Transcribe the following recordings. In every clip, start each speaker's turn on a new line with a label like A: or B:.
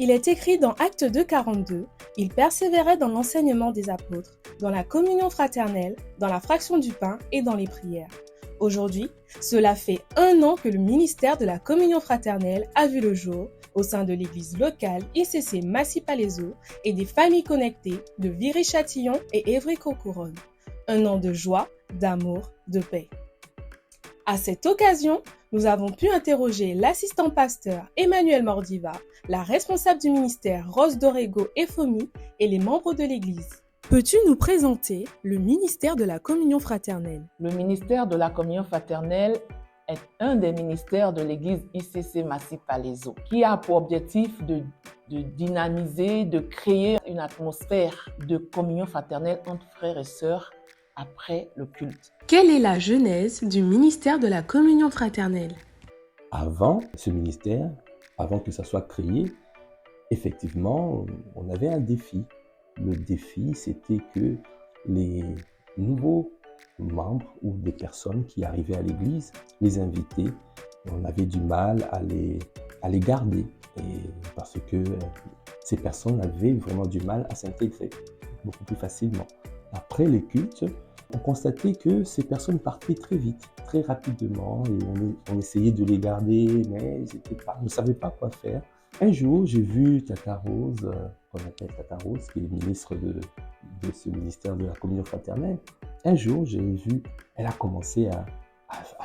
A: Il est écrit dans Actes 2, 42, « Ils persévéraient dans l'enseignement des apôtres, dans la communion fraternelle, dans la fraction du pain et dans les prières. » Aujourd'hui, cela fait 1 an que le ministère de la communion fraternelle a vu le jour au sein de l'église locale ICC Massy-Palaiseau et des familles connectées de Viry-Châtillon et Évry-Courcouronnes. 1 an de joie, d'amour, de paix. À cette occasion, nous avons pu interroger l'assistant pasteur Emmanuel Mordiva, la responsable du ministère Rose Dorego et Fomi et les membres de l'église. Peux-tu nous présenter le ministère de la communion fraternelle?
B: Le ministère de la communion fraternelle est un des ministères de l'église ICC Massy-Palaiseau qui a pour objectif de dynamiser, de créer une atmosphère de communion fraternelle entre frères et sœurs après le culte.
A: Quelle est la genèse du ministère de la communion fraternelle?
C: Avant ce ministère, avant que ça soit créé, effectivement, on avait un défi. Le défi, c'était que les nouveaux membres ou des personnes qui arrivaient à l'église, les invités, on avait du mal à les garder parce que ces personnes avaient vraiment du mal à s'intégrer beaucoup plus facilement. Après les cultes, on constatait que ces personnes partaient très vite, très rapidement, et on essayait de les garder, mais ils ne savaient pas quoi faire. Un jour, j'ai vu Tata Rose, qu'on appelle Tata Rose, qui est ministre de ce ministère de la communion fraternelle. Un jour, j'ai vu, elle a commencé à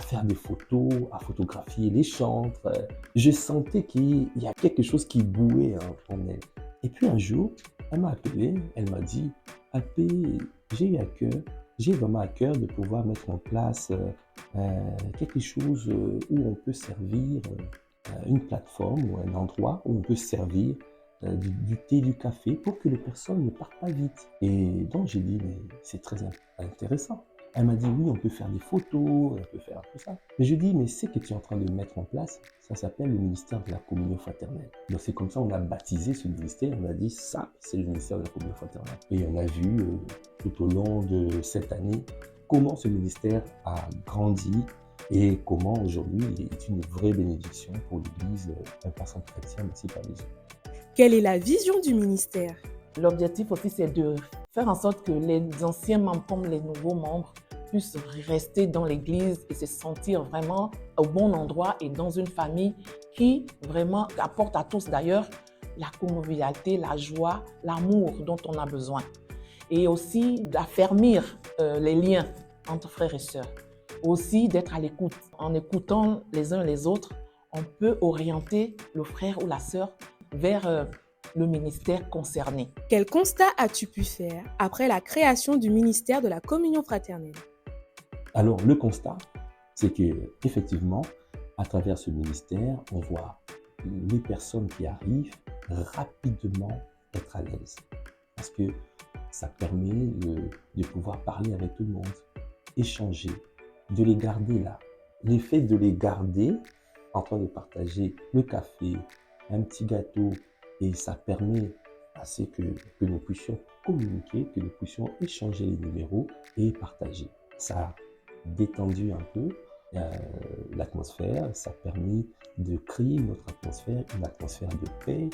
C: faire des photos, à photographier les chantres. Je sentais qu'il y a quelque chose qui bouait en elle. Et puis un jour, elle m'a appelé, elle m'a dit « Alpé, j'ai vraiment à cœur de pouvoir mettre en place quelque chose où on peut servir une plateforme ou un endroit où on peut servir du thé, du café pour que les personnes ne partent pas vite. » Et donc j'ai dit, mais c'est très intéressant. Elle m'a dit, oui, on peut faire des photos, on peut faire tout ça. Mais je dis, mais ce que tu es en train de mettre en place, ça s'appelle le ministère de la communion fraternelle. Donc c'est comme ça qu'on a baptisé ce ministère, on a dit, ça, c'est le ministère de la communion fraternelle. Et on a vu tout au long de cette année comment ce ministère a grandi et comment aujourd'hui il est une vraie bénédiction pour l'église Impassion chrétienne Massy-Palaiseau.
A: Quelle est la vision du ministère?
B: L'objectif aussi, c'est de faire en sorte que les anciens membres comme les nouveaux membres puissent rester dans l'église et se sentir vraiment au bon endroit et dans une famille qui vraiment apporte à tous d'ailleurs la convivialité, la joie, l'amour dont on a besoin. Et aussi d'affermir les liens entre frères et sœurs. Aussi d'être à l'écoute. En écoutant les uns les autres, on peut orienter le frère ou la sœur vers le ministère concerné.
A: Quel constat as-tu pu faire après la création du ministère de la communion fraternelle?
C: Alors, le constat, c'est qu'effectivement, à travers ce ministère, on voit les personnes qui arrivent rapidement être à l'aise. Parce que ça permet de pouvoir parler avec tout le monde, échanger, de les garder là. L'effet de les garder en train de partager le café, un petit gâteau, et ça permet à ce que nous puissions communiquer, que nous puissions échanger les numéros et partager. Ça a détendu un peu l'atmosphère, ça a permis de créer notre atmosphère, une atmosphère de paix,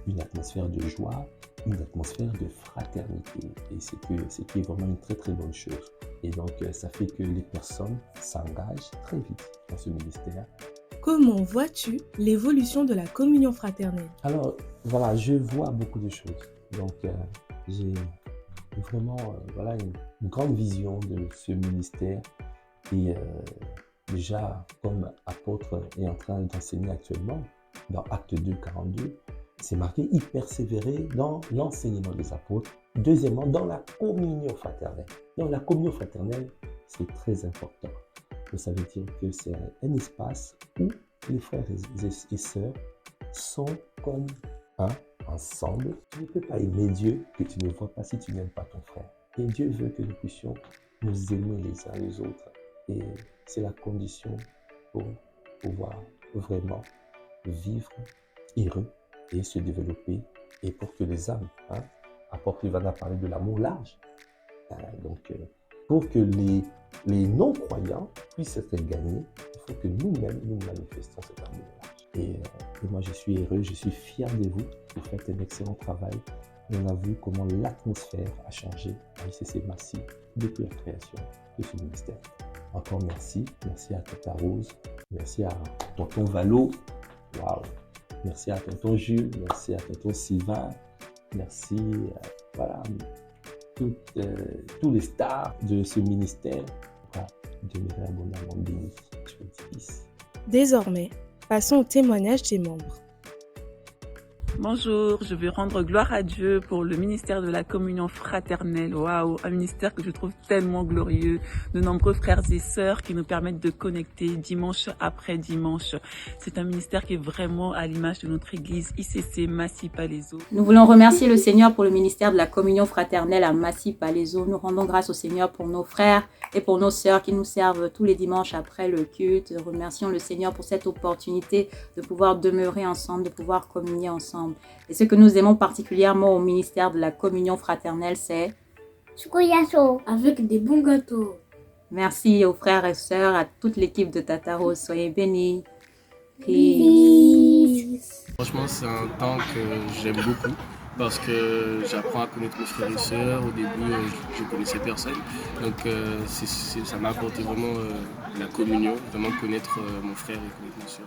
C: une atmosphère de joie, une atmosphère de fraternité. Et c'est qui est vraiment une très très bonne chose. Et donc ça fait que les personnes s'engagent très vite dans ce ministère.
A: Comment vois-tu l'évolution de la communion fraternelle?
C: Alors voilà, je vois beaucoup de choses. Donc j'ai vraiment une grande vision de ce ministère. Et déjà, comme apôtre est en train d'enseigner actuellement, dans Actes 2, 42, c'est marqué « Il persévérait dans l'enseignement des apôtres ». Deuxièmement, dans la communion fraternelle. Donc la communion fraternelle, c'est très important. Ça veut dire que c'est un espace où les frères et sœurs sont comme un, ensemble. Tu ne peux pas aimer Dieu que tu ne vois pas si tu n'aimes pas ton frère. Et Dieu veut que nous puissions nous aimer les uns les autres. Et c'est la condition pour pouvoir vraiment vivre heureux et se développer et pour que les âmes, apôtre Ivan a parlé de l'amour large. Pour que les non-croyants puissent être gagnés, il faut que nous-mêmes nous manifestons cet amour large. Et moi, je suis heureux, je suis fier de vous. Vous faites un excellent travail. Et on a vu comment l'atmosphère a changé à ICC Massy depuis la création de ce ministère. Encore merci. Merci à Tata Rose. Merci à Tonton Valo. Waouh. Merci à Tonton Jules. Merci à Tonton Sylvain. Merci à tous les stars de ce ministère. Voilà. Demeurer abondamment béni. Je vous dis.
A: Désormais, passons au témoignage des membres.
D: Bonjour, je veux rendre gloire à Dieu pour le ministère de la communion fraternelle. Waouh, un ministère que je trouve tellement glorieux. De nombreux frères et sœurs qui nous permettent de connecter dimanche après dimanche. C'est un ministère qui est vraiment à l'image de notre église ICC Massy-Palaiseau.
E: Nous voulons remercier le Seigneur pour le ministère de la communion fraternelle à Massy-Palaiseau. Nous rendons grâce au Seigneur pour nos frères et pour nos sœurs qui nous servent tous les dimanches après le culte. Remercions le Seigneur pour cette opportunité de pouvoir demeurer ensemble, de pouvoir communier ensemble. Et ce que nous aimons particulièrement au ministère de la communion fraternelle, c'est
F: Chocoyasso avec des bons gâteaux.
E: Merci aux frères et sœurs, à toute l'équipe de Tata Rose. Soyez bénis. Peace.
G: Franchement, c'est un temps que j'aime beaucoup parce que j'apprends à connaître mes frères et sœurs. Au début, je ne connaissais personne. Donc, ça m'a apporté vraiment la communion, vraiment connaître mon frère et connaître ma sœur.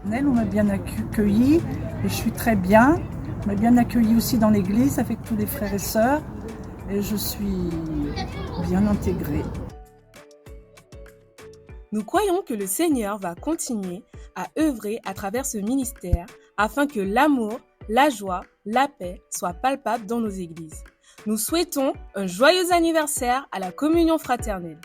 H: On m'a bien accueilli et je suis très bien. On m'a bien accueilli aussi dans l'église avec tous les frères et sœurs et je suis bien intégrée.
A: Nous croyons que le Seigneur va continuer à œuvrer à travers ce ministère afin que l'amour, la joie, la paix soient palpables dans nos églises. Nous souhaitons un joyeux anniversaire à la communion fraternelle.